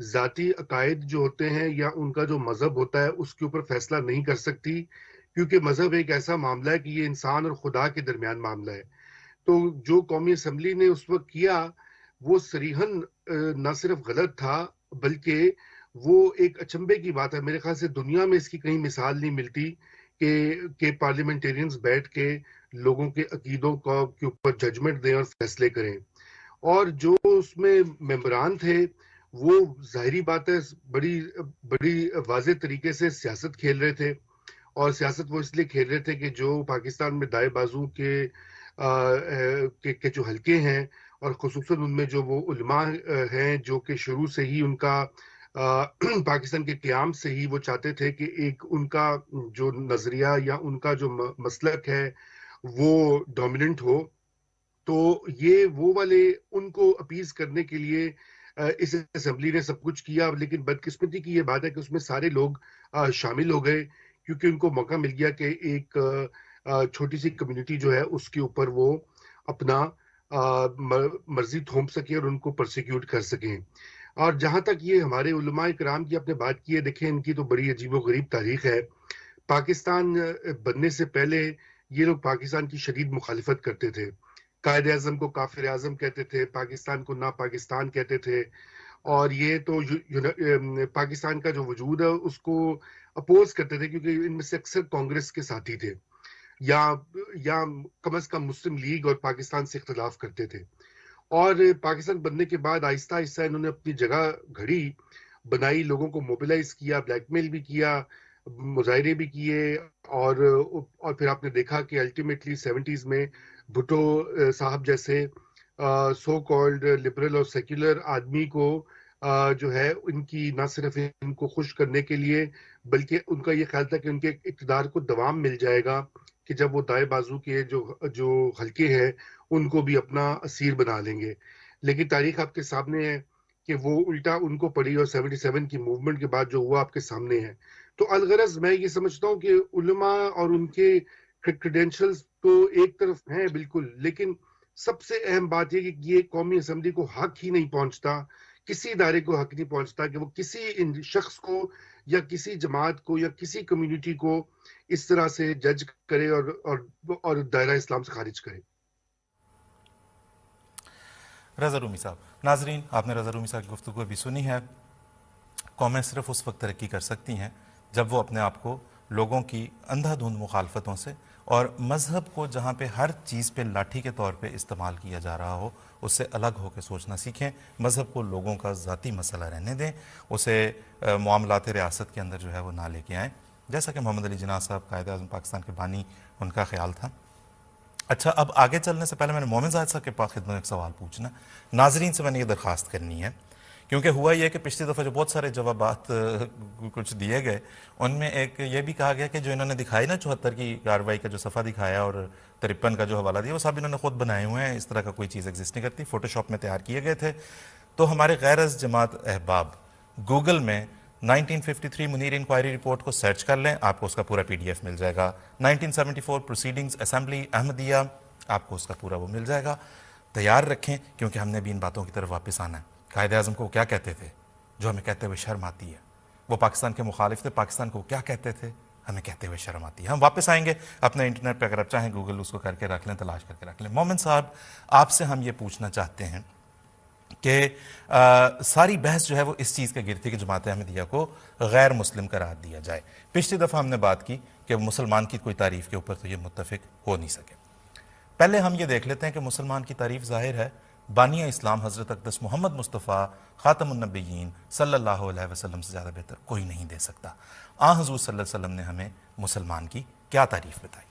ذاتی عقائد جو ہوتے ہیں یا ان کا جو مذہب ہوتا ہے اس کے اوپر فیصلہ نہیں کر سکتی، کیونکہ مذہب ایک ایسا معاملہ ہے کہ یہ انسان اور خدا کے درمیان معاملہ ہے۔ تو جو قومی اسمبلی نے اس وقت کیا وہ صریحاً نہ صرف غلط تھا بلکہ وہ ایک اچنبے کی بات ہے۔ میرے خیال سے دنیا میں اس کی کہیں مثال نہیں ملتی کہ پارلیمنٹیرینز بیٹھ کے لوگوں کے عقیدوں کے اوپر ججمنٹ دیں اور فیصلے کریں۔ اور جو اس میں ممبران تھے وہ ظاہری بات ہے بڑی بڑی واضح طریقے سے سیاست کھیل رہے تھے، اور سیاست وہ اس لیے کھیل رہے تھے کہ جو پاکستان میں دائیں بازو کے جو حلقے ہیں، اور خصوصاً ان میں جو وہ علماء ہیں جو کہ شروع سے ہی ان کا پاکستان کے قیام سے ہی وہ چاہتے تھے کہ ایک ان کا جو نظریہ یا ان کا جو مسلک ہے وہ ڈومیننٹ ہو، تو یہ وہ والے ان کو اپیز کرنے کے لیے اس اسمبلی نے سب کچھ کیا۔ لیکن بدقسمتی کی یہ بات ہے کہ اس میں سارے لوگ شامل ہو گئے، کیونکہ ان کو موقع مل گیا کہ ایک چھوٹی سی کمیونٹی جو ہے اس کے اوپر وہ اپنا مرضی تھوپ سکیں اور ان کو پرسیکیوٹ کر سکیں۔ اور جہاں تک یہ ہمارے علماء کرام کی آپ نے بات کی ہے، دیکھیں ان کی تو بڑی عجیب و غریب تاریخ ہے۔ پاکستان بننے سے پہلے یہ لوگ پاکستان کی شدید مخالفت کرتے تھے، قائد اعظم کو کافر اعظم کہتے تھے، پاکستان کو نا پاکستان کہتے تھے، اور یہ تو پاکستان کا جو وجود ہے اس کو اپوز کرتے تھے، کیونکہ ان میں سے اکثر کانگریس کے ساتھی تھے یا کم از کم مسلم لیگ اور پاکستان سے اختلاف کرتے تھے۔ اور پاکستان بننے کے بعد آہستہ آہستہ انہوں نے اپنی جگہ گھڑی بنائی، لوگوں کو موبلائز کیا، بلیک میل بھی کیا، مظاہرے بھی کیے، اور پھر آپ نے دیکھا کہ الٹیمیٹلی 70s میں بھٹو صاحب جیسے سو کالڈ لبرل اور سیکولر آدمی کو جو ہے ان کی نہ صرف ان کو خوش کرنے کے لیے بلکہ ان کا یہ خیال تھا کہ ان کے اقتدار کو دوام مل جائے گا کہ جب وہ دائیں بازو کے جو حلقے ہیں ان کو بھی اپنا اسیر بنا لیں گے۔ لیکن تاریخ آپ کے سامنے ہے کہ وہ الٹا ان کو پڑی، اور 77 کی موومنٹ کے بعد جو ہوا آپ کے سامنے ہے۔ تو الغرض میں یہ سمجھتا ہوں کہ علماء اور ان کے کریڈینشلز تو ایک طرف ہیں بالکل، لیکن سب سے اہم بات یہ کہ یہ قومی اسمبلی کو حق ہی نہیں پہنچتا، کسی ادارے کو حق نہیں پہنچتا کہ وہ کسی شخص کو یا کسی جماعت کو یا کسی کمیونٹی کو اس طرح سے جج کرے اور دائرہ اسلام سے خارج کرے۔ رضا رومی صاحب، ناظرین آپ نے رضا رومی صاحب کی گفتگو بھی سنی ہے۔ قومیں صرف اس وقت ترقی کر سکتی ہیں جب وہ اپنے آپ کو لوگوں کی اندھا دھند مخالفتوں سے اور مذہب کو جہاں پہ ہر چیز پہ لاٹھی کے طور پہ استعمال کیا جا رہا ہو اس سے الگ ہو کے سوچنا سیکھیں، مذہب کو لوگوں کا ذاتی مسئلہ رہنے دیں، اسے معاملات ریاست کے اندر جو ہے وہ نہ لے کے آئیں، جیسا کہ محمد علی جناح صاحب قائد اعظم پاکستان کے بانی ان کا خیال تھا۔ اچھا، اب آگے چلنے سے پہلے میں نے مومن زاہد صاحب کے پاس خدمت میں ایک سوال پوچھنا، ناظرین سے میں نے یہ درخواست کرنی ہے، کیونکہ ہوا یہ کہ پچھلی دفعہ جو بہت سارے جوابات کچھ دیے گئے ان میں ایک یہ بھی کہا گیا کہ جو انہوں نے دکھائی نا 74 کی کارروائی کا جو صفحہ دکھایا اور 53 کا جو حوالہ دیا وہ سب انہوں نے خود بنائے ہوئے ہیں، اس طرح کا کوئی چیز ایگزسٹ نہیں کرتی، فوٹو شاپ میں تیار کیے گئے تھے۔ تو ہمارے غیر از جماعت احباب گوگل میں 1953 منیر انکوائری رپورٹ کو سرچ کر لیں، آپ کو اس کا پورا پی ڈی ایف مل جائے گا۔ 1974 پروسیڈنگز اسمبلی احمدیہ، آپ کو اس کا پورا وہ مل جائے گا۔ تیار رکھیں کیونکہ ہم نے بھی ان باتوں کی طرف واپس آنا ہے۔ قائد اعظم کو وہ کیا کہتے تھے جو ہمیں کہتے ہوئے شرم آتی ہے؟ وہ پاکستان کے مخالف تھے، پاکستان کو کیا کہتے تھے ہمیں کہتے ہوئے شرم آتی ہے۔ ہم واپس آئیں گے اپنے انٹرنیٹ پہ، اگر آپ چاہیں گوگل اس کو کر کے رکھ لیں، تلاش کر کے رکھ لیں۔ مومن صاحب آپ سے ہم یہ پوچھنا چاہتے ہیں کہ ساری بحث جو ہے وہ اس چیز کے گرد تھی کہ جماعت احمدیہ کو غیر مسلم قرار دیا جائے۔ پچھلی دفعہ ہم نے بات کی کہ مسلمان کی کوئی تعریف کے اوپر تو یہ متفق ہو نہیں سکے۔ پہلے ہم یہ دیکھ لیتے ہیں کہ مسلمان کی تعریف ظاہر ہے، بانی اسلام حضرت اقدس محمد مصطفیٰ خاتم النبیین صلی اللہ علیہ وسلم سے زیادہ بہتر کوئی نہیں دے سکتا۔ حضور صلی اللہ علیہ وسلم نے ہمیں مسلمان کی کیا تعریف بتائی؟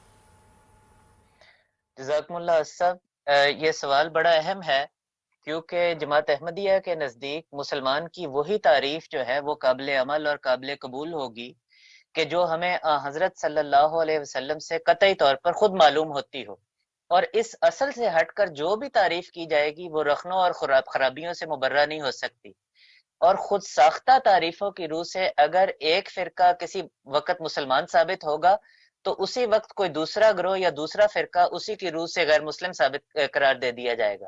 جزاکم اللہ اسد، یہ سوال بڑا اہم ہے کیونکہ جماعت احمدیہ کے نزدیک مسلمان کی وہی تعریف جو ہے وہ قابل عمل اور قابل قبول ہوگی کہ جو ہمیں حضرت صلی اللہ علیہ وسلم سے قطعی طور پر خود معلوم ہوتی ہو، اور اس اصل سے ہٹ کر جو بھی تعریف کی جائے گی وہ رخنوں اور خرابیوں سے مبرہ نہیں ہو سکتی۔ اور خود ساختہ تعریفوں کی روح سے اگر ایک فرقہ کسی وقت مسلمان ثابت ہوگا تو اسی وقت کوئی دوسرا گروہ یا دوسرا فرقہ اسی کی روح سے غیر مسلم ثابت قرار دے دیا جائے گا۔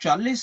40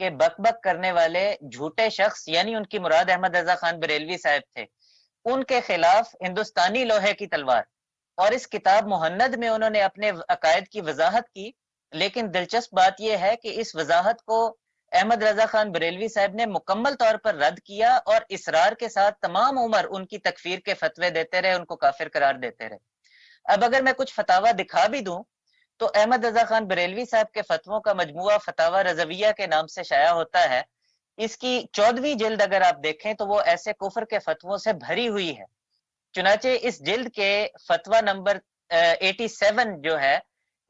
کہ بک بک کرنے والے جھوٹے شخص یعنی ان کی مراد احمد رضا خان بریلوی صاحب تھے، ان کے خلاف ہندوستانی لوہے کی تلوار، اور اس کتاب مہند میں انہوں نے اپنے عقائد کی وضاحت کی۔ لیکن دلچسپ بات یہ ہے کہ اس وضاحت کو احمد رضا خان بریلوی صاحب نے مکمل طور پر رد کیا اور اصرار کے ساتھ تمام عمر ان کی تکفیر کے فتوے دیتے رہے، ان کو کافر قرار دیتے رہے۔ اب اگر میں کچھ فتاوی دکھا بھی دوں تو احمد رضا خان بریلوی صاحب کے فتووں کا مجموعہ فتاوی رضویہ کے نام سے شائع ہوتا ہے۔ اس کی 14ویں جلد اگر آپ دیکھیں تو وہ ایسے کفر کے فتووں سے بھری ہوئی ہے۔ چنانچہ اس جلد کے فتویٰ نمبر 87 جو ہے،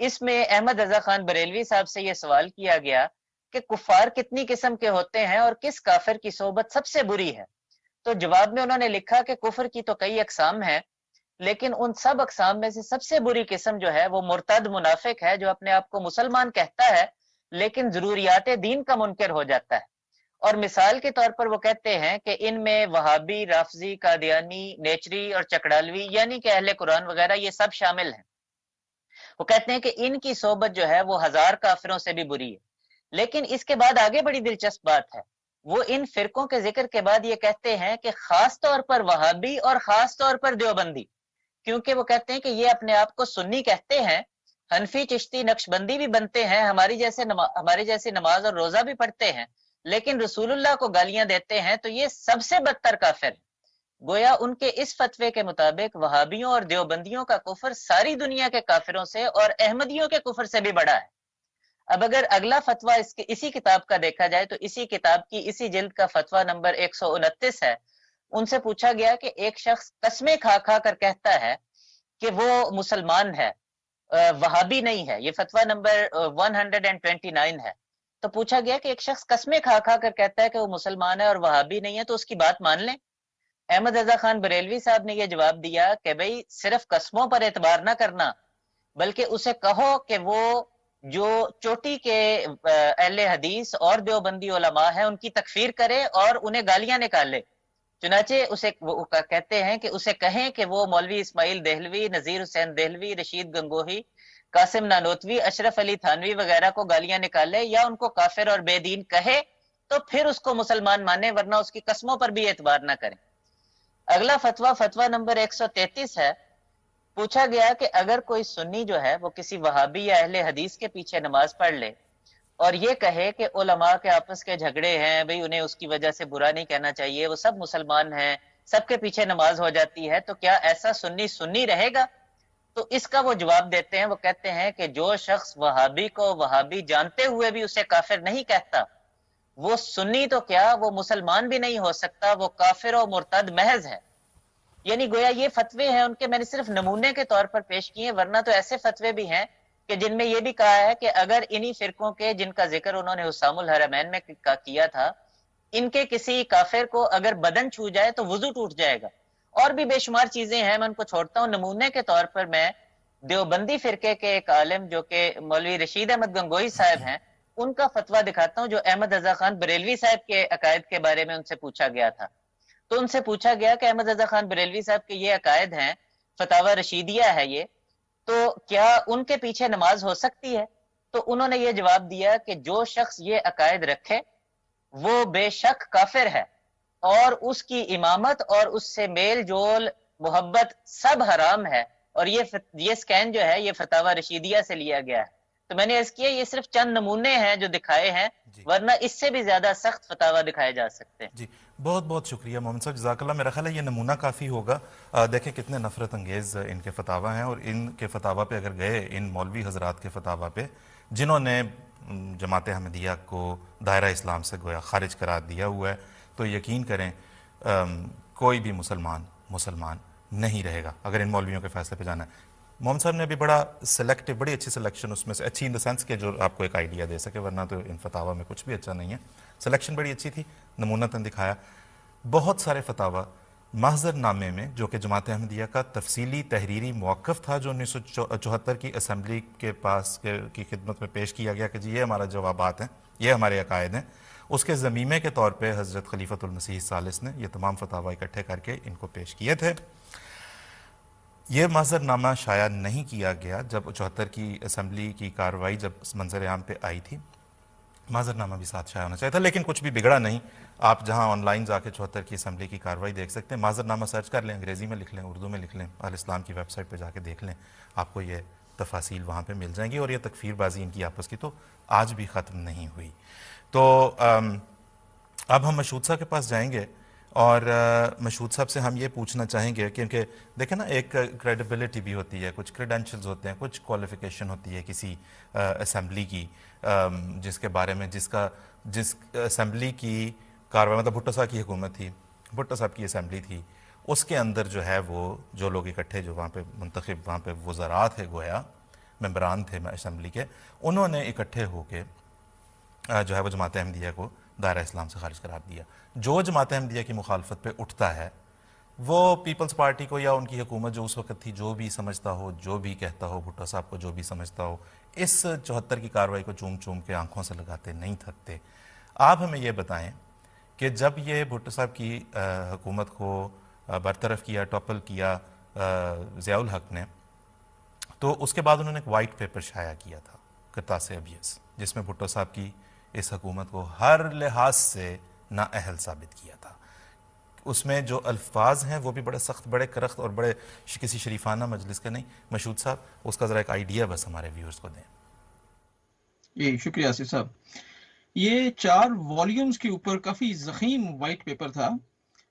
اس میں احمد رضا خان بریلوی صاحب سے یہ سوال کیا گیا کہ کفار کتنی قسم کے ہوتے ہیں اور کس کافر کی صحبت سب سے بری ہے؟ تو جواب میں انہوں نے لکھا کہ کفر کی تو کئی اقسام ہیں، لیکن ان سب اقسام میں سے سب سے بری قسم جو ہے وہ مرتد منافق ہے، جو اپنے آپ کو مسلمان کہتا ہے لیکن ضروریات دین کا منکر ہو جاتا ہے۔ اور مثال کے طور پر وہ کہتے ہیں کہ ان میں وہابی، رافضی، قادیانی، نیچری اور چکڑالوی یعنی کہ اہل قرآن وغیرہ یہ سب شامل ہیں۔ وہ کہتے ہیں کہ ان کی صحبت جو ہے وہ 1000 کافروں سے بھی بری ہے۔ لیکن اس کے بعد آگے بڑی دلچسپ بات ہے، وہ ان فرقوں کے ذکر کے بعد یہ کہتے ہیں کہ خاص طور پر وہابی اور خاص طور پر دیوبندی، کیونکہ وہ کہتے ہیں کہ یہ اپنے آپ کو سنی کہتے ہیں، حنفی، چشتی، نقشبندی بھی بنتے ہیں، ہماری جیسے نماز اور روزہ بھی پڑھتے ہیں، لیکن رسول اللہ کو گالیاں دیتے ہیں، تو یہ سب سے بدتر کافر ہے۔ گویا ان کے اس فتوے کے مطابق وہابیوں اور دیوبندیوں کا کفر ساری دنیا کے کافروں سے اور احمدیوں کے کفر سے بھی بڑا ہے۔ اب اگر اگلا فتویٰ اسی کتاب کا دیکھا جائے تو اسی کتاب کی اسی جلد کا فتویٰ نمبر 129 ہے۔ ان سے پوچھا گیا کہ ایک شخص قسمیں کھا کھا کر کہتا ہے کہ وہ مسلمان ہے، وہابی نہیں ہے، یہ فتویٰ نمبر 129 ہے۔ تو پوچھا گیا کہ ایک شخص قسمیں کھا کھا کر کہتا ہے کہ وہ مسلمان ہے اور وہابی نہیں ہے، تو اس کی بات مان لیں؟ احمد رضا خان بریلوی صاحب نے یہ جواب دیا کہ بھئی صرف قسموں پر اعتبار نہ کرنا، بلکہ اسے کہو کہ وہ جو چوٹی کے اہل حدیث اور دیوبندی علماء ہیں ان کی تکفیر کرے اور انہیں گالیاں نکالے۔ چنانچہ وہ کہتے ہیں کہ اسے کہیں کہ وہ مولوی اسماعیل دہلوی، نذیر حسین دہلوی، رشید گنگوہی، قاسم نانوتوی، اشرف علی تھانوی وغیرہ کو گالیاں نکالے یا ان کو کافر اور بے دین کہے، تو پھر اس کو مسلمان مانے، ورنہ اس کی قسموں پر بھی اعتبار نہ کریں۔ اگلا فتویٰ نمبر 133 ہے۔ پوچھا گیا کہ اگر کوئی سنی جو ہے وہ کسی وہابی یا اہل حدیث کے پیچھے نماز پڑھ لے اور یہ کہے کہ علماء کے آپس کے جھگڑے ہیں، بھئی انہیں اس کی وجہ سے برا نہیں کہنا چاہیے، وہ سب مسلمان ہیں، سب کے پیچھے نماز ہو جاتی ہے، تو کیا ایسا سنی رہے گا؟ تو اس کا وہ جواب دیتے ہیں، وہ کہتے ہیں کہ جو شخص وہابی کو وہابی جانتے ہوئے بھی اسے کافر نہیں کہتا، وہ سنی تو کیا، وہ مسلمان بھی نہیں ہو سکتا، وہ کافر و مرتد محض ہے۔ یعنی گویا یہ فتوے ہیں ان کے، میں نے صرف نمونے کے طور پر پیش کیے، ورنہ تو ایسے فتوے بھی ہیں کہ جن میں یہ بھی کہا ہے کہ اگر انہی فرقوں کے جن کا ذکر انہوں نے حسام الحرمین میں کیا تھا، ان کے کسی کافر کو اگر بدن چھو جائے تو وضو ٹوٹ جائے گا۔ اور بھی بے شمار چیزیں ہیں، میں ان کو چھوڑتا ہوں۔ نمونے کے طور پر میں دیوبندی فرقے کے ایک عالم جو کہ مولوی رشید احمد گنگوہی صاحب ہیں، ان کا فتویٰ دکھاتا ہوں، جو احمد رضا خان بریلوی صاحب کے عقائد کے بارے میں ان سے پوچھا گیا تھا۔ تو ان سے پوچھا گیا کہ احمد رضا خان بریلوی صاحب کے یہ عقائد ہیں، فتاوی رشیدیہ ہے یہ، تو کیا ان کے پیچھے نماز ہو سکتی ہے؟ تو انہوں نے یہ جواب دیا کہ جو شخص یہ عقائد رکھے وہ بے شک کافر ہے، اور اس کی امامت اور اس سے میل جول محبت سب حرام ہے، اور یہ سکین جو ہے یہ فتاوی رشیدیہ سے لیا گیا ہے۔ تو میں نے عرض کیا یہ صرف چند نمونے ہیں جو دکھائے ہیں، ورنہ اس سے بھی زیادہ سخت فتاوی دکھائے جا سکتے ہیں۔ جی بہت بہت شکریہ محمد صاحب، جزاک اللہ۔ میرا خیال ہے یہ نمونہ کافی ہوگا۔ دیکھیں کتنے نفرت انگیز ان کے فتاوی ہیں، اور ان کے فتاوی پہ اگر گئے، ان مولوی حضرات کے فتاوی پہ جنہوں نے جماعت احمدیہ کو دائرہ اسلام سے گویا خارج قرار دیا ہوا ہے، تو یقین کریں کوئی بھی مسلمان نہیں رہے گا اگر ان مولویوں کے فیصلے پہ جانا ہے۔ محمد صاحب نے ابھی بڑی اچھی سلیکشن اس میں سے، اچھی ان دا سینس کہ جو آپ کو ایک آئیڈیا دے سکے، ورنہ تو ان فتاوی میں کچھ بھی اچھا نہیں ہے۔ سلیکشن بڑی اچھی تھی، نمونتاً دکھایا۔ بہت سارے فتاوی محضر نامے میں جو کہ جماعت احمدیہ کا تفصیلی تحریری موقف تھا، جو 1974 کی اسمبلی کے پاس کی خدمت میں پیش کیا گیا کہ جی یہ ہمارا جوابات ہیں، یہ ہمارے عقائد ہیں، اس کے ضمیمے کے طور پہ حضرت خلیفۃ المسیح الثالث نے یہ تمام فتاوی اکٹھے کر کے ان کو پیش کیے تھے۔ یہ محضر نامہ شائع نہیں کیا گیا جب 74 کی اسمبلی کی کارروائی جب منظر عام پہ آئی تھی، معذرنامہ بھی ساتھ شائع ہونا چاہیے تھا، لیکن کچھ بھی بگڑا نہیں. آپ جہاں آن لائن جا کے 74 کی اسمبلی کی کارروائی دیکھ سکتے ہیں. معذرنامہ سرچ کر لیں، انگریزی میں لکھ لیں، اردو میں لکھ لیں، الاسلام کی ویب سائٹ پہ جا کے دیکھ لیں، آپ کو یہ تفاصیل وہاں پہ مل جائیں گی. اور یہ تکفیر بازی ان کی آپس کی تو آج بھی ختم نہیں ہوئی. تو اب ہم مشہود صاحب کے پاس جائیں گے اور مشہود صاحب سے ہم یہ پوچھنا چاہیں گے، کیونکہ دیکھیں نا ایک کریڈیبلٹی بھی ہوتی ہے، کچھ کریڈینشلز ہوتے ہیں، کچھ کوالیفیکیشن ہوتی ہے کسی اسمبلی کی، جس کے بارے میں جس اسمبلی کی کاروائی، مطلب بھٹو صاحب کی حکومت تھی، بھٹو صاحب کی اسمبلی تھی، اس کے اندر جو ہے وہ جو لوگ اکٹھے جو وہاں پہ منتخب وہاں پہ وزراء تھے، گویا ممبران تھے اسمبلی کے، انہوں نے اکٹھے ہو کے جو ہے وہ جماعت احمدیہ کو دائرہ اسلام سے خارج قرار دیا. جو جماعت احمدیہ کی مخالفت پہ اٹھتا ہے وہ پیپلز پارٹی کو یا ان کی حکومت جو اس وقت تھی جو بھی سمجھتا ہو، جو بھی کہتا ہو، بھٹو صاحب کو جو بھی سمجھتا ہو، اس 74 کی کارروائی کو چوم چوم کے آنکھوں سے لگاتے نہیں تھکتے. آپ ہمیں یہ بتائیں کہ جب یہ بھٹو صاحب کی حکومت کو برطرف کیا، ٹاپل کیا ضیاء الحق نے، تو اس کے بعد انہوں نے ایک وائٹ پیپر شائع کیا تھا، کرتاس ابیض، جس میں بھٹو صاحب کی اس حکومت کو ہر لحاظ سے نااہل ثابت کیا تھا. اس میں جو الفاظ ہیں وہ بھی بڑے سخت، بڑے کرخت اور بڑے کسی شریفانہ مجلس کے نہیں. مشہود صاحب اس کا ذرا ایک آئیڈیا بس ہمارے ویورز کو دیں. جی شکریہ آصف صاحب. یہ 4 والیومز کے اوپر کافی ضخیم وائٹ پیپر تھا،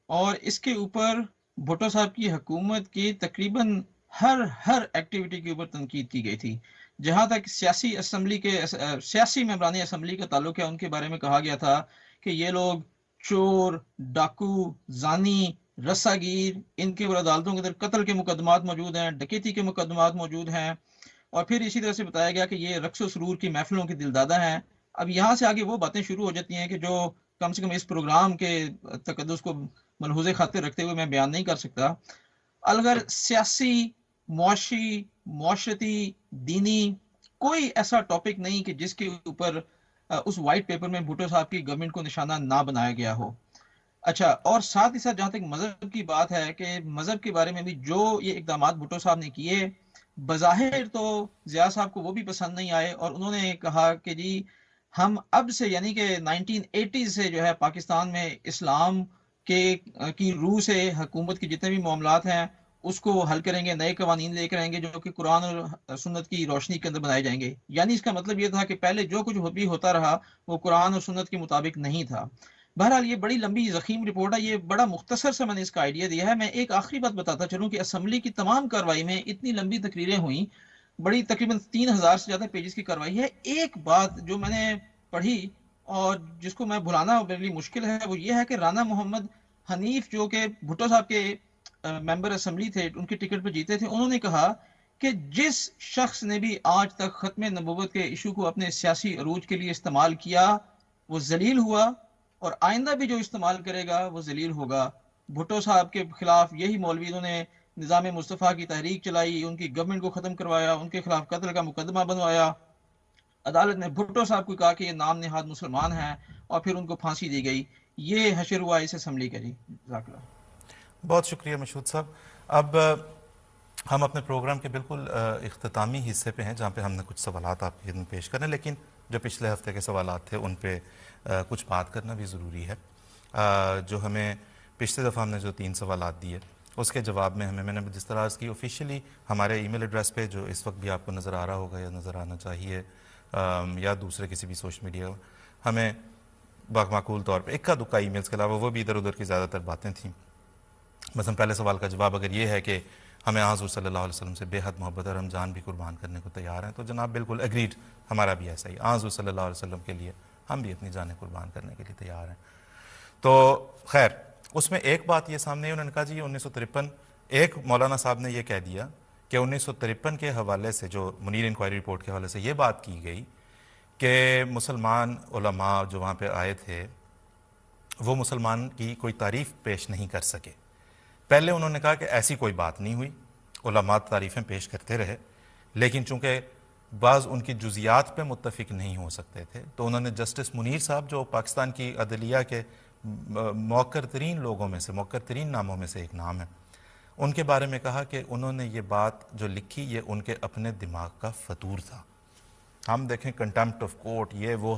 اور اس کے اوپر بھٹو صاحب کی حکومت کی تقریباً ہر ایکٹیویٹی کے اوپر تنقید کی گئی تھی. جہاں تک سیاسی ممبران اسمبلی کا تعلق ہے، ان کے بارے میں کہا گیا تھا کہ یہ لوگ چور، ڈاکو، زانی، رسا گیر، ان کے اوپر عدالتوں کے اندر قتل کے مقدمات موجود ہیں، ڈکیتی کے مقدمات موجود ہیں. اور پھر اسی طرح سے بتایا گیا کہ یہ رقص و سرور کی محفلوں کے دلدادہ ہیں. اب یہاں سے آگے وہ باتیں شروع ہو جاتی ہیں کہ جو کم سے کم اس پروگرام کے تقدس کو ملحوظ خاطر رکھتے ہوئے میں بیان نہیں کر سکتا. اگر سیاسی، معاشی، معاشرتی، دینی کوئی ایسا ٹاپک نہیں کہ جس کے اوپر اس وائٹ پیپر میں بھٹو صاحب کی گورنمنٹ کو نشانہ نہ بنایا گیا ہو. اچھا، اور ساتھ ہی ساتھ جہاں تک مذہب کی بات ہے کہ مذہب کے بارے میں بھی جو یہ اقدامات بھٹو صاحب نے کیے، بظاہر تو ضیاء صاحب کو وہ بھی پسند نہیں آئے، اور انہوں نے کہا کہ جی ہم اب سے یعنی کہ 1980 سے جو ہے پاکستان میں اسلام کی روح سے حکومت کے جتنے بھی معاملات ہیں اس کو حل کریں گے، نئے قوانین لے کر آئیں گے جو کہ قرآن اور سنت کی روشنی کے اندر بنائے جائیں گے. یعنی اس کا مطلب یہ تھا کہ پہلے جو کچھ بھی ہوتا رہا وہ قرآن اور سنت کے مطابق نہیں تھا. بہرحال یہ بڑی لمبی ضخیم رپورٹ ہے، یہ بڑا مختصر سے میں نے اس کا آئیڈیا دیا ہے. میں ایک آخری بات بتاتا چلوں کہ اسمبلی کی تمام کارروائی میں اتنی لمبی تقریریں ہوئیں، بڑی تقریباً 3000 سے زیادہ پیجز کی کارروائی ہے. ایک بات جو میں نے پڑھی اور جس کو میں بھلانا میرے لیے مشکل ہے وہ یہ ہے کہ رانا محمد حنیف جو کہ بھٹو صاحب کے ممبر اسمبلی تھے، ان کے ٹکٹ پہ جیتے تھے، انہوں نے کہا کہ جس شخص نے بھی آج تک ختم نبوت کے ایشو کو اپنے سیاسی عروج کے لیے استعمال کیا وہ ذلیل ہوا، اور آئندہ بھی جو استعمال کرے گا وہ ذلیل ہوگا. بھٹو صاحب کے خلاف یہی مولوی انہوں نے نظام مصطفیٰ کی تحریک چلائی، ان کی گورنمنٹ کو ختم کروایا، ان کے خلاف قتل کا مقدمہ بنوایا. عدالت نے بھٹو صاحب کو کہا کہ یہ نام نہاد مسلمان ہیں اور پھر ان کو پھانسی دی گئی. یہ حشر ہوا اس اسمبلی کا. جی جزاک اللہ. بہت شکریہ مشہود صاحب. اب ہم اپنے پروگرام کے بالکل اختتامی حصے پہ ہیں جہاں پہ ہم نے کچھ سوالات آپ کی خدمت پیش کرنے، لیکن جو پچھلے ہفتے کے سوالات تھے ان پہ کچھ بات کرنا بھی ضروری ہے. جو ہمیں پچھلے دفعہ ہم نے جو 3 سوالات دیے اس کے جواب میں میں نے جس طرح کی آفیشیلی ہمارے ای میل ایڈریس پہ جو اس وقت بھی آپ کو نظر آ رہا ہوگا یا نظر آنا چاہیے، یا دوسرے کسی بھی سوشل میڈیا، ہمیں معقول طور پہ اکا دکا ای میلز کے علاوہ وہ بھی ادھر ادھر کی زیادہ تر باتیں تھیں. مثلا پہلے سوال کا جواب اگر یہ ہے کہ ہمیں حضور صلی اللہ علیہ وسلم سے بے حد محبت اور ہم جان بھی قربان کرنے کو تیار ہیں، تو جناب بالکل اگریڈ، ہمارا بھی ایسا ہی، حضور صلی اللہ علیہ وسلم کے لیے ہم بھی اپنی جانیں قربان کرنے کے لیے تیار ہیں. تو خیر اس میں ایک بات یہ سامنے انہوں نے کہا جی 1953، ایک مولانا صاحب نے یہ کہہ دیا کہ 1953 کے حوالے سے جو منیر انکوائری رپورٹ کے حوالے سے یہ بات کی گئی کہ مسلمان علماء جو وہاں پہ آئے تھے وہ مسلمان کی کوئی تعریف پیش نہیں کر سکے. پہلے انہوں نے کہا کہ ایسی کوئی بات نہیں ہوئی، علماء تعریفیں پیش کرتے رہے، لیکن چونکہ بعض ان کی جزیات پہ متفق نہیں ہو سکتے تھے تو انہوں نے جسٹس منیر صاحب جو پاکستان کی عدلیہ کے موقر ترین لوگوں میں سے، موقر ترین ناموں میں سے ایک نام ہے، ان کے بارے میں کہا کہ انہوں نے یہ بات جو لکھی یہ ان کے اپنے دماغ کا فطور تھا. ہم دیکھیں کنٹمپٹ آف کورٹ یہ وہ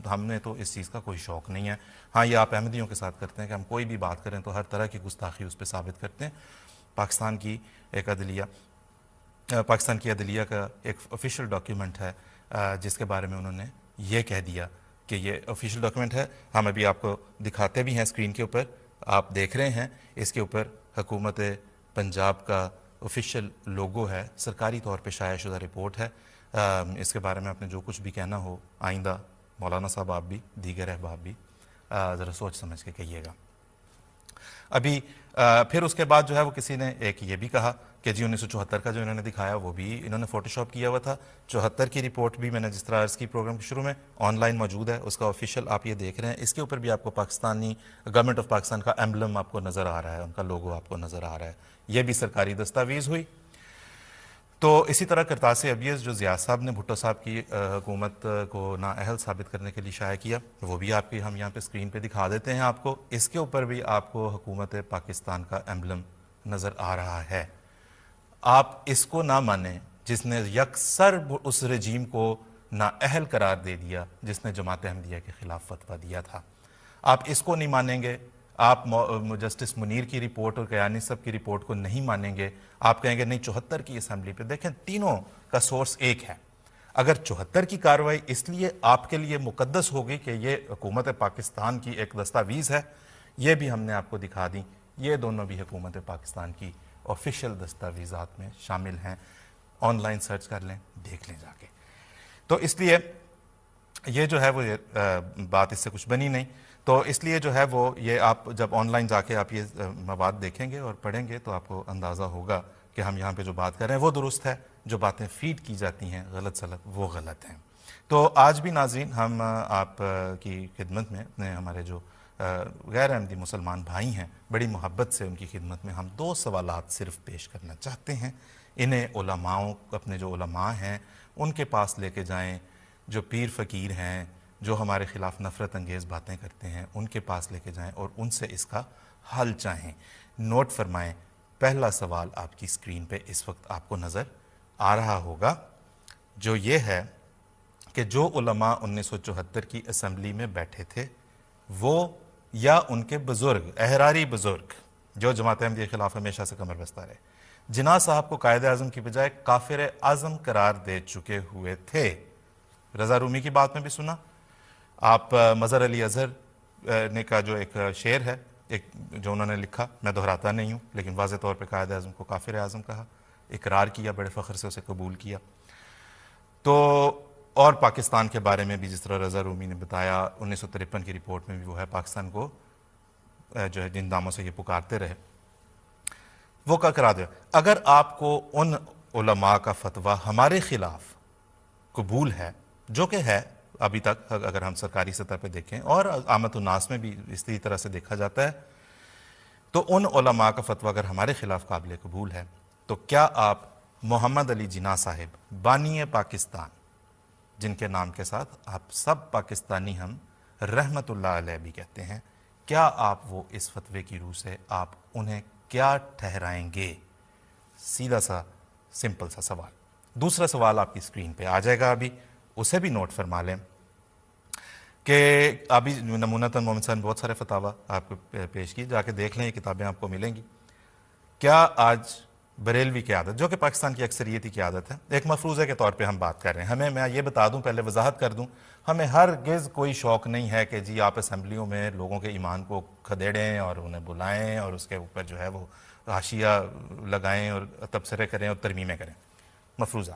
ہم نے تو اس چیز کا کوئی شوق نہیں ہے. ہاں یہ آپ احمدیوں کے ساتھ کرتے ہیں کہ ہم کوئی بھی بات کریں تو ہر طرح کی گستاخی اس پہ ثابت کرتے ہیں. پاکستان کی عدلیہ کا ایک آفیشیل ڈاکیومنٹ ہے جس کے بارے میں انہوں نے یہ کہہ دیا کہ یہ آفیشیل ڈاکیومنٹ ہے. ہم ابھی آپ کو دکھاتے بھی ہیں اسکرین کے اوپر, آپ دیکھ رہے ہیں. اس کے اوپر حکومت پنجاب کا آفیشیل لوگو ہے, سرکاری طور پہ شائع شدہ رپورٹ ہے. اس کے بارے میں آپ نے جو کچھ بھی کہنا ہو آئندہ مولانا صاحب آپ بھی دیگر احباب بھی ذرا سوچ سمجھ کے کہیے گا. ابھی پھر اس کے بعد جو ہے وہ کسی نے ایک یہ بھی کہا کہ جی 1974 کا جو انہوں نے دکھایا وہ بھی انہوں نے فوٹو شاپ کیا ہوا تھا. 74 کی رپورٹ بھی میں نے جس طرح عرض کی پروگرام کے شروع میں آن لائن موجود ہے, اس کا آفیشیل آپ یہ دیکھ رہے ہیں. اس کے اوپر بھی آپ کو پاکستانی گورنمنٹ آف پاکستان کا ایمبلم آپ کو نظر آ رہا ہے, ان کا لوگو آپ کو نظر آ رہا ہے. یہ بھی سرکاری دستاویز ہوئی. تو اسی طرح کرتاس ابیض جو ضیاء صاحب نے بھٹو صاحب کی حکومت کو نااہل ثابت کرنے کے لیے شائع کیا, وہ بھی آپ کی ہم یہاں پہ اسکرین پہ دکھا دیتے ہیں آپ کو. اس کے اوپر بھی آپ کو حکومت پاکستان کا ایمبلم نظر آ رہا ہے. آپ اس کو نہ مانیں جس نے یکسر اس رجیم کو نااہل قرار دے دیا جس نے جماعت احمدیہ کے خلاف فتویٰ دیا تھا. آپ اس کو نہیں مانیں گے. آپ جسٹس منیر کی رپورٹ اور کیانی صاحب کی رپورٹ کو نہیں مانیں گے. آپ کہیں گے نہیں 74 کی اسمبلی پہ دیکھیں تینوں کا سورس ایک ہے. اگر 74 کی کارروائی اس لیے آپ کے لیے مقدس ہوگی کہ یہ حکومت پاکستان کی ایک دستاویز ہے, یہ بھی ہم نے آپ کو دکھا دی. یہ دونوں بھی حکومت پاکستان کی آفیشیل دستاویزات میں شامل ہیں. آن لائن سرچ کر لیں, دیکھ لیں جا کے. تو اس لیے یہ جو ہے وہ بات اس سے کچھ بنی نہیں. تو اس لیے جو ہے وہ یہ آپ جب آن لائن جا کے آپ یہ مواد دیکھیں گے اور پڑھیں گے تو آپ کو اندازہ ہوگا کہ ہم یہاں پہ جو بات کر رہے ہیں وہ درست ہے, جو باتیں فیڈ کی جاتی ہیں غلط سلط وہ غلط ہیں. تو آج بھی ناظرین ہم آپ کی خدمت میں اپنے ہمارے جو غیر احمدی مسلمان بھائی ہیں بڑی محبت سے ان کی خدمت میں ہم 2 سوالات صرف پیش کرنا چاہتے ہیں. انہیں علماؤں اپنے جو علماء ہیں ان کے پاس لے کے جائیں, جو پیر فقیر ہیں جو ہمارے خلاف نفرت انگیز باتیں کرتے ہیں ان کے پاس لے کے جائیں اور ان سے اس کا حل چاہیں. نوٹ فرمائیں, پہلا سوال آپ کی اسکرین پہ اس وقت آپ کو نظر آ رہا ہوگا, جو یہ ہے کہ جو علماء 1974 کی اسمبلی میں بیٹھے تھے وہ یا ان کے بزرگ احراری بزرگ جو جماعت احمدیہ کے خلاف ہمیشہ سے کمر بستہ رہے, جناح صاحب کو قائد اعظم کی بجائے کافر اعظم قرار دے چکے ہوئے تھے. رضا رومی کی بات میں بھی سنا آپ. مظہر علی اظہر نے کا جو ایک شعر ہے ایک جو انہوں نے لکھا, میں دہراتا نہیں ہوں لیکن واضح طور پہ قائد اعظم کو کافر اعظم کہا, اقرار کیا, بڑے فخر سے اسے قبول کیا. تو اور پاکستان کے بارے میں بھی جس طرح رضا رومی نے بتایا 1953 کی رپورٹ میں بھی وہ ہے پاکستان کو جو ہے جن ناموں سے یہ پکارتے رہے وہ کا کرا دیا. اگر آپ کو ان علماء کا فتویٰ ہمارے خلاف قبول ہے, جو کہ ہے ابھی تک اگر ہم سرکاری سطح پہ دیکھیں اور عامت الناس میں بھی اسی طرح سے دیکھا جاتا ہے, تو ان علماء کا فتویٰ اگر ہمارے خلاف قابل قبول ہے تو کیا آپ محمد علی جناح صاحب بانی پاکستان جن کے نام کے ساتھ آپ سب پاکستانی ہم رحمت اللہ علیہ بھی کہتے ہیں, کیا آپ وہ اس فتوے کی روح سے آپ انہیں کیا ٹھہرائیں گے؟ سیدھا سا سمپل سا سوال. دوسرا سوال آپ کی اسکرین پہ آ جائے گا, ابھی اسے بھی نوٹ فرما لیں کہ ابھی نمونتاً محمد صاحب نے بہت سارے فتاویٰ آپ کو پیش کی, جا کے دیکھ لیں, یہ کتابیں آپ کو ملیں گی. کیا آج بریلوی کی عادت جو کہ پاکستان کی اکثریتی کی عادت ہے, ایک مفروضے کے طور پہ ہم بات کر رہے ہیں, ہمیں میں یہ بتا دوں پہلے وضاحت کر دوں, ہمیں ہرگز کوئی شوق نہیں ہے کہ جی آپ اسمبلیوں میں لوگوں کے ایمان کو کھدیڑیں اور انہیں بلائیں اور اس کے اوپر جو ہے وہ حاشیہ لگائیں اور تبصرے کریں اور ترمیمیں کریں. مفروضہ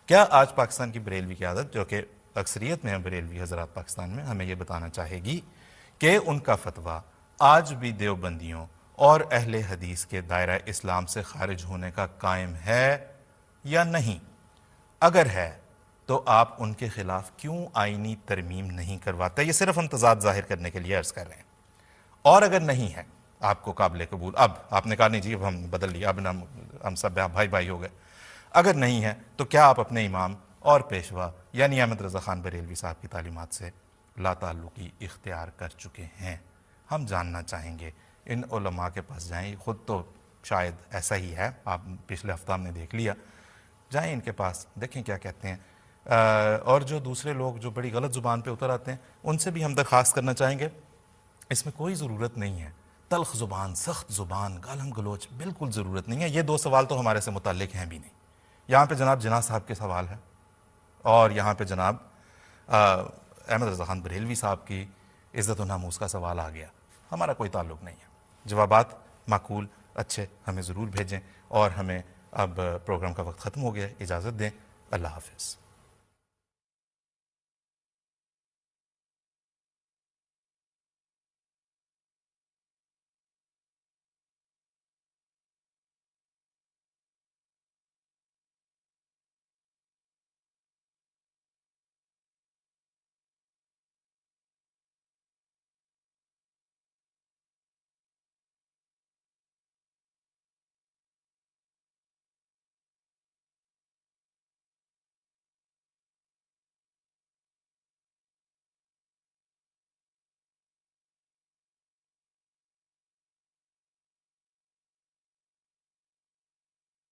کیا آج پاکستان کی بریلوی کی عادت جو کہ اکثریت میں ہے بریلوی حضرات پاکستان میں, ہمیں یہ بتانا چاہے گی کہ ان کا فتویٰ آج بھی دیوبندیوں اور اہل حدیث کے دائرہ اسلام سے خارج ہونے کا قائم ہے یا نہیں؟ اگر ہے تو آپ ان کے خلاف کیوں آئینی ترمیم نہیں کرواتے؟ یہ صرف ہم تضاد ظاہر کرنے کے لیے عرض کر رہے ہیں. اور اگر نہیں ہے آپ کو قابل قبول, اب آپ نے کہا نہیں جی اب ہم بدل لیا, اب ہم سب بھائی بھائی ہو گئے, اگر نہیں ہے تو کیا آپ اپنے امام اور پیشوا یعنی احمد رضا خان بریلوی صاحب کی تعلیمات سے لا تعلقی اختیار کر چکے ہیں؟ ہم جاننا چاہیں گے. ان علماء کے پاس جائیں, خود تو شاید ایسا ہی ہے, آپ پچھلے ہفتہ ہم نے دیکھ لیا, جائیں ان کے پاس دیکھیں کیا کہتے ہیں. اور جو دوسرے لوگ جو بڑی غلط زبان پہ اتر آتے ہیں ان سے بھی ہم درخواست کرنا چاہیں گے اس میں کوئی ضرورت نہیں ہے تلخ زبان، سخت زبان، گالم گلوچ، بالکل ضرورت نہیں ہے. یہ دو سوال تو ہمارے سے متعلق ہیں بھی نہیں. یہاں پہ جناب جناح صاحب کے سوال ہے اور یہاں پہ جناب احمد رضا خان بریلوی صاحب کی عزت و ناموس کا سوال آ گیا. ہمارا کوئی تعلق نہیں ہے. جوابات معقول اچھے ہمیں ضرور بھیجیں اور ہمیں اب پروگرام کا وقت ختم ہو گیا ہے. اجازت دیں. اللہ حافظ.